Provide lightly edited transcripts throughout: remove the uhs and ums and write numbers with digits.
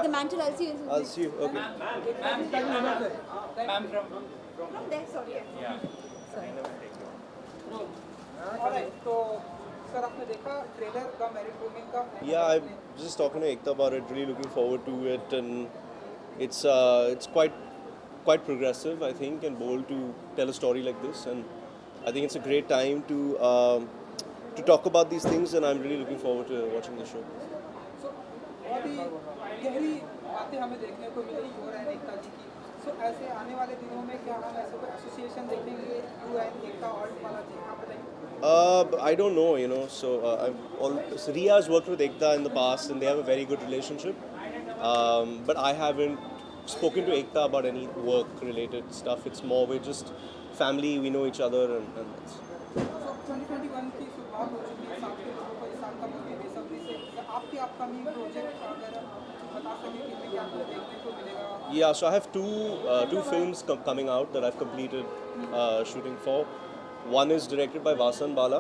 With the mantle, I'll see you. I'll see you. Okay. Ma'am From there, sorry. yeah. Sorry. Alright तो sir आपने देखा trailer का merit women का Yeah, I'm just talking to Ekta about it. Really looking forward to it, and it's quite progressive, I think, and bold to tell a story like this. And I think it's a great time to talk about these things, and I'm really looking forward to watching the show. सो बहुत ही गहरी बातें हमें देखने को मिली your and एकता जी की सो ऐसे आने वाले दिनों में क्या हम ऐसे कोई एसोसिएशन देखेंगे यू एंड एकता और बालाजी आप बताइए I don't know, So so Riya's worked with Ekta in the past, and they have a very good relationship. But I haven't spoken to Ekta about any work-related stuff. It's more we're just family. We know each other, and that's. सो 2021 की शुरुआत हो चुकी है साथ के लोगों को इस साल का मुझे बेसब्री से तो आपके अपकमिंग प्रोजेक्ट अगर बता सकें कि इनमें क्या कुछ देखने को मिलेगा Yeah, so I have two films coming out that I've completed shooting for. One is directed by Vasan Bala.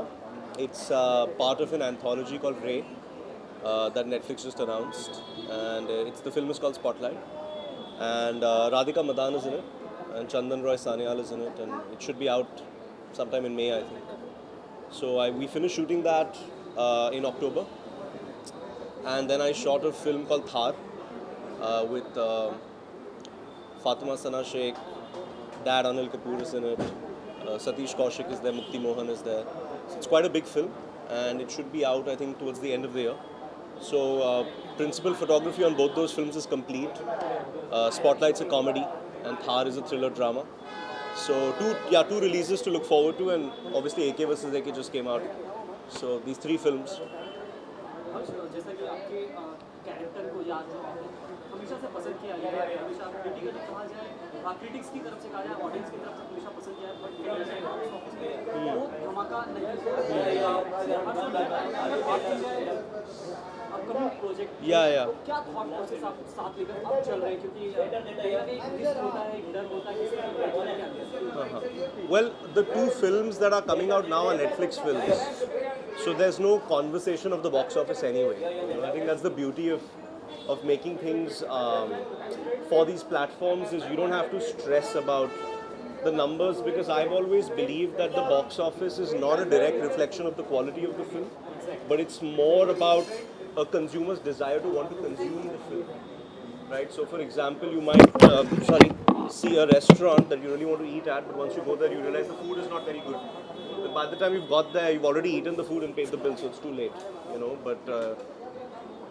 It's part of an anthology called Ray that Netflix just announced, and the film is called Spotlight. And Radhika Madan is in it, and Chandan Roy Sanyal is in it, and it should be out sometime in May, I think. So we finished shooting that in October, and then I shot a film called Thar with Fatima Sana Sheikh, Dad Anil Kapoor is in it, Satish Kaushik is there, Mukti Mohan is there. So it's quite a big film, and it should be out, I think, towards the end of the year. So principal photography on both those films is complete. Spotlight's a comedy, and Thar is a thriller drama. So two releases to look forward to, and obviously AK vs AK just came out. So these three films. जैसा कि आपके character को याद जो हमेशा से पसंद किया गया है हमेशा क्रिटिकली कहा जाए क्रिटिक्स की तरफ से कहा जाए ऑडियंस की तरफ से हमेशा पसंद किया है बट बॉक्स ऑफिस में वो धमाका नहीं अपकमिंग प्रोजेक्ट क्या थॉट प्रोसेस आप साथ लेकर अब चल रहे हैं क्योंकि कहीं ना कहीं रिस्क होता है डर होता है किसी Well, the two films that are coming out now are Netflix films. So there's no conversation of the box office anyway. I think that's the beauty of making things for these platforms is you don't have to stress about the numbers because I've always believed that the box office is not a direct reflection of the quality of the film, but it's more about a consumer's desire to want to consume the film. Right? So, for example, you might see a restaurant that you really want to eat at, but once you go there, you realize the food is not very good. But by the time you've got there, you've already eaten the food and paid the bill, so it's too late. But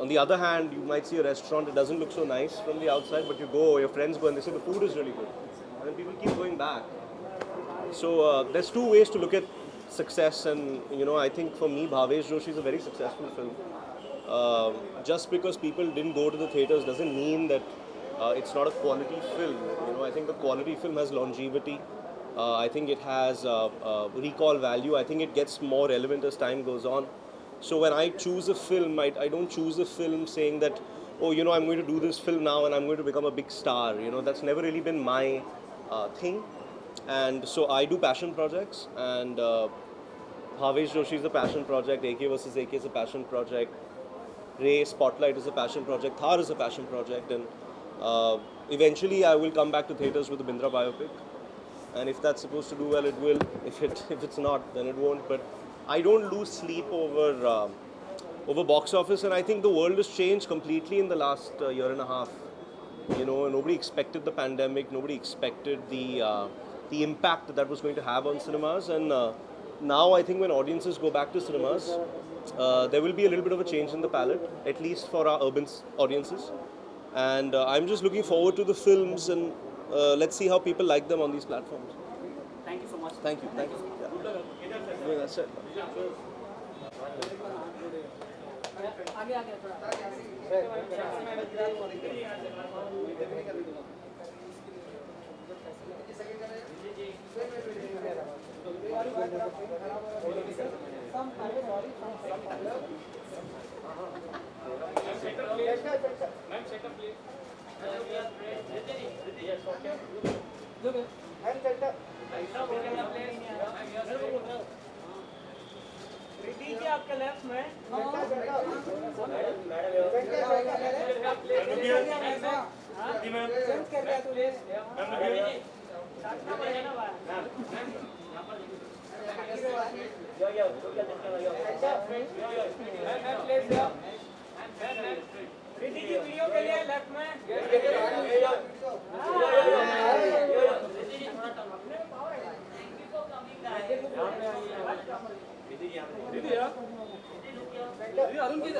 on the other hand, you might see a restaurant that doesn't look so nice from the outside, but you go, your friends go, and they say the food is really good, and then people keep going back. So there's two ways to look at success, and I think for me, Bhavesh Joshi is a very successful film. Just because people didn't go to the theaters doesn't mean that it's not a quality film. I think a quality film has longevity. I think it has recall value. I think it gets more relevant as time goes on. So when I choose a film, I don't choose a film saying that, oh, I'm going to do this film now and I'm going to become a big star. That's never really been my thing. And so I do passion projects, and Bhavesh Joshi is a passion project, AK vs AK is a passion project, Ray Spotlight is a passion project, Thar is a passion project, and eventually I will come back to theatres with the Bindra biopic. And if that's supposed to do well, it will. If it's not, then it won't. But I don't lose sleep over box office, and I think the world has changed completely in the last year and a half. Nobody expected the pandemic. Nobody expected the impact that was going to have on cinemas. And now I think when audiences go back to cinemas, there will be a little bit of a change in the palette, at least for our urban audiences. And I'm just looking forward to the films, and let's see how people like them on these platforms. Thank you so much. Thank you. Yeah. That's it. आगे आगे थोड़ा आपके left में change कर दिया तूने Preeti ji video के लिए लेफ्ट में अरुण की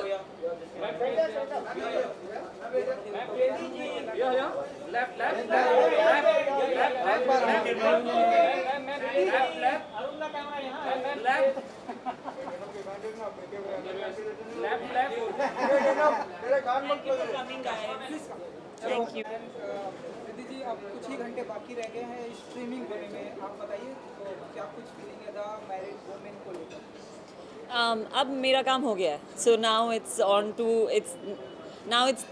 Thank you. दीदी जी अब कुछ ही घंटे बाकी रह गए हैं स्ट्रीमिंग होने में, आप बताइए तो क्या कुछ फीलिंग है द मैरिड वुमेन को लेकर? अब मेरा काम हो गया है, so now it's on to it's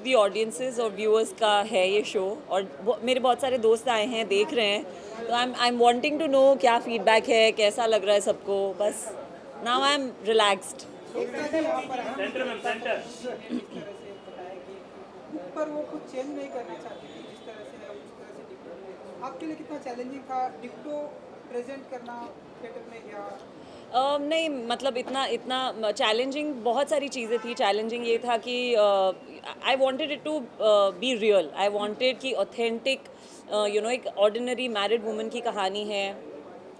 the audiences और व्यूअर्स का है ये शो, और मेरे बहुत सारे दोस्त आए हैं, देख रहे हैं, तो I am wanting to know क्या फीडबैक है, कैसा लग रहा है सबको, बस now I am relaxed. Ekta ji यहाँ पर हैं, इस तरह से बताया कि ऊपर वो कुछ चेंज नहीं करना चाहती थी, जिस तरह से है उस तरह से डिक्टो आपके लिए कितना चैलेंजिंग था डिक्टो प्रेजेंट करना थिएटर में या नहीं, मतलब इतना चैलेंजिंग बहुत सारी चीज़ें थी. चैलेंजिंग ये था कि I wanted it to be real. I wanted कि ऑथेंटिक एक ऑर्डिनरी मैरिड वुमन की कहानी है,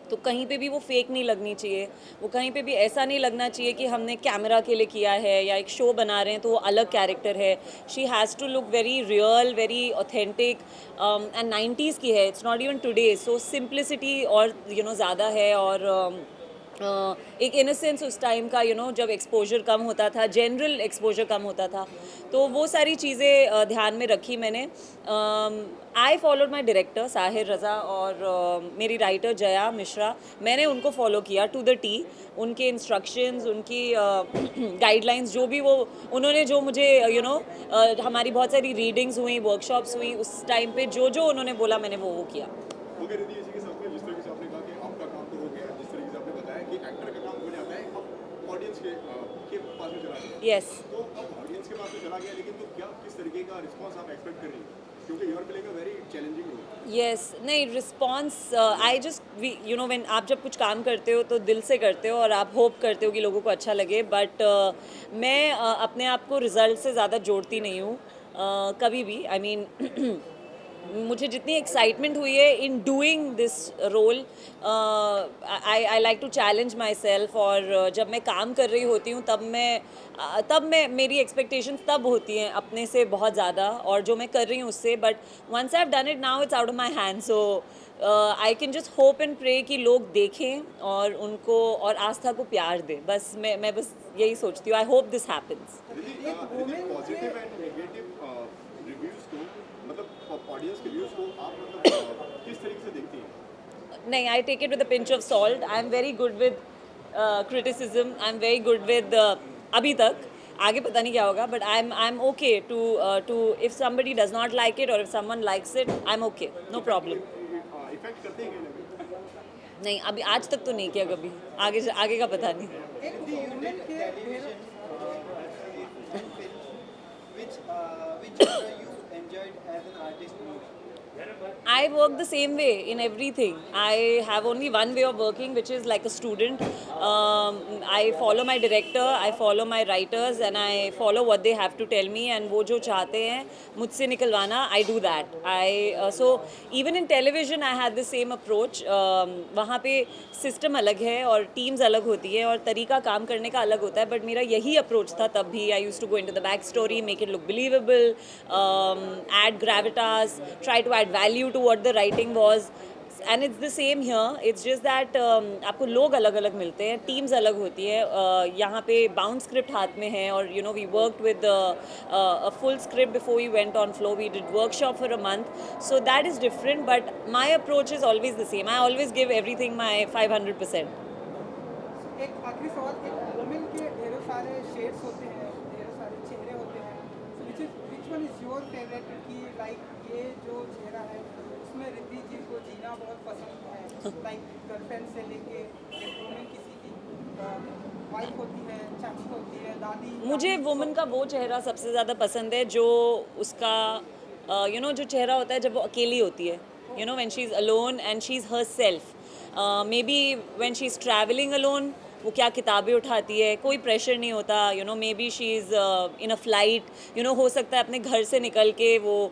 तो कहीं पे भी वो फेक नहीं लगनी चाहिए. वो कहीं पे भी ऐसा नहीं लगना चाहिए कि हमने कैमरा के लिए किया है या एक शो बना रहे हैं तो वो अलग कैरेक्टर है. She has to look very real, very authentic, and 90s की है. It's not even today. So simplicity और ज़्यादा है, और एक इनोसेंस उस टाइम का, जब एक्सपोजर कम होता था, जनरल एक्सपोजर कम होता था, तो वो सारी चीज़ें ध्यान में रखी मैंने. I followed my director Sahir Raza और मेरी राइटर जया मिश्रा. मैंने उनको फॉलो किया टू द टी. उनके इंस्ट्रक्शंस, उनकी गाइडलाइंस, जो भी वो उन्होंने जो मुझे हमारी बहुत सारी रीडिंग्स हुई, वर्कशॉप्स हुई, उस टाइम पे जो उन्होंने बोला मैंने वो किया. वो कह रही थी इसी के साथ में, जिस तरीके से आपने कहा कि आपका काम तो हो गया, जिस तरीके से आपने बताया कि एक्टर का काम हो जाता है, अब ऑडियंस के पास में चला गया. यस. तो अब ऑडियंस के पास में चला गया, लेकिन तो क्या किस तरीके का रिस्पांस आप एक्सपेक्ट कर रही हैं, क्योंकि you are playing a very challenging role. Yes. नहीं, रिस्पॉन्स आई जस्ट व्हेन आप जब कुछ काम करते हो तो दिल से करते हो और आप होप करते हो कि लोगों को अच्छा लगे, बट मैं अपने आप को रिजल्ट से ज़्यादा जोड़ती नहीं हूँ कभी भी. आई मीन मुझे जितनी एक्साइटमेंट हुई है in doing this role, I like to challenge myself. और जब मैं काम कर रही होती हूँ तब मैं मेरी एक्सपेक्टेशंस तब होती हैं अपने से बहुत ज़्यादा, और जो मैं कर रही हूँ उससे. But once I have done it, now it's out of my hand. So I can just hope and pray कि लोग देखें और उनको और आस्था को प्यार दें. बस मैं बस यही सोचती हूँ. I hope this happens. Positive and negative reviews को, मतलब ऑडियंस के व्यूज को आप मतलब किस तरीके से देखती हैं? नहीं, I take it with a pinch of salt. I am very good with criticism. I am very good with अभी तक, आगे पता नहीं क्या होगा, but I am okay to if somebody does not like it और if someone likes it, I am okay, no problem. Affect करते हैं कहीं नहीं, अभी आज तक तो नहीं किया कभी. आगे का पता नहीं. एक वुमेन के which you enjoyed as an artist most? I work the same way in everything. I have only one way of working, which is like a student. I follow my director, I follow my writers, and I follow what they have to tell me. And वो जो चाहते हैं मुझसे निकलवाना, I do that. So even in television, I had the same approach. वहाँ पे system अलग है और टीम्स अलग होती है और तरीका काम करने का अलग होता है. बट मेरा यही अप्रोच था तब भी. I used to go into the back story, make it look believable, add gravitas, try to add value to what the writing was. And it's the same here. It's just that आपको लोग अलग अलग मिलते हैं, teams अलग होती है. यहाँ पे बाउंड स्क्रिप्ट हाथ में है और we worked with a full script before we went on floor. We did workshop for a month. So that is different, but my approach is always the same. I always give everything my 500%. एक आखिरी सवाल, एक women के ढेरों सारे shades होते हैं, ढेरों सारे चेहरे होते हैं. which one is your favorite? कि लाइक ये जो चेहरा है उसमें रिद्धि जी को जीना बहुत पसंद है, लाइक गर्लफ्रेंड से लेके एक वुमेन किसी की वाइफ होती है, चाची होती है, दादी, मुझे वुमन का वो चेहरा सबसे ज़्यादा पसंद है जो उसका जो चेहरा होता है जब वो अकेली होती है, when she is alone and she is her self, may be when she is travelling alone, वो क्या किताबें उठाती है, कोई प्रेशर नहीं होता, may be she is in a flight, हो सकता है अपने घर से निकल के वो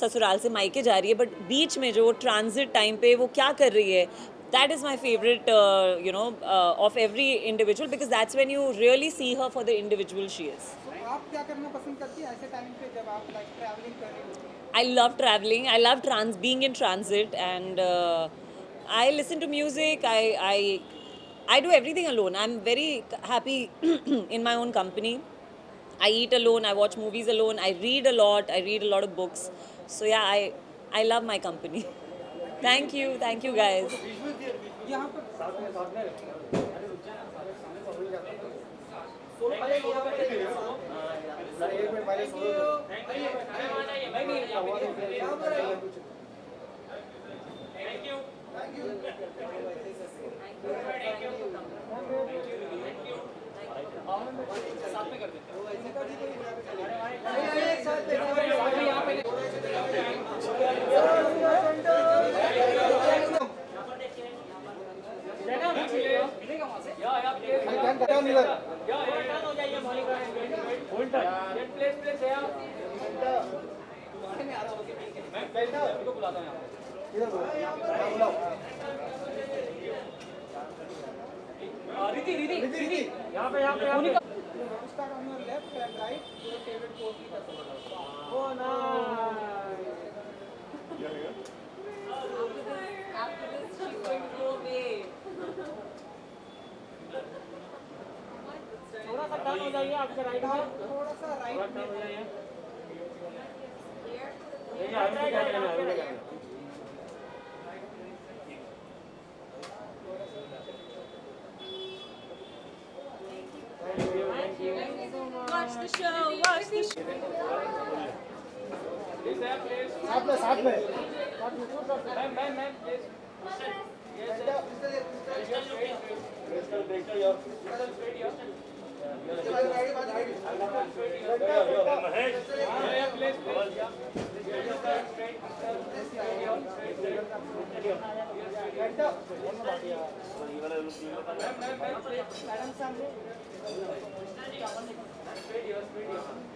ससुराल से मायके जा रही है, बट बीच में जो ट्रांजिट टाइम पे वो क्या कर रही है, that is my favorite of every individual, because that's when you really see her for the individual she is. तो आप क्या करना पसंद करती हैं ऐसे टाइम पे जब आप लाइक ट्रैवलिंग कर रही होती हैं? I love traveling, I love being in transit, and I listen to music, I do everything alone. I'm very happy in my own company. I eat alone, I watch movies alone, I read a lot of books. So yeah, I love my company. Thank you guys. यहाँ पर start on your left and right, your favorite poetry person. Oh no. After this, she's going to go away. थोड़ा सा turn हो जाइए आपके right में, थोड़ा सा राइट टर्न हो में जाइए। देखिए अभी भी कैमरे में, अभी भी कैमरे में। Watch the show, watch the show. साथ में मैम प्लीज।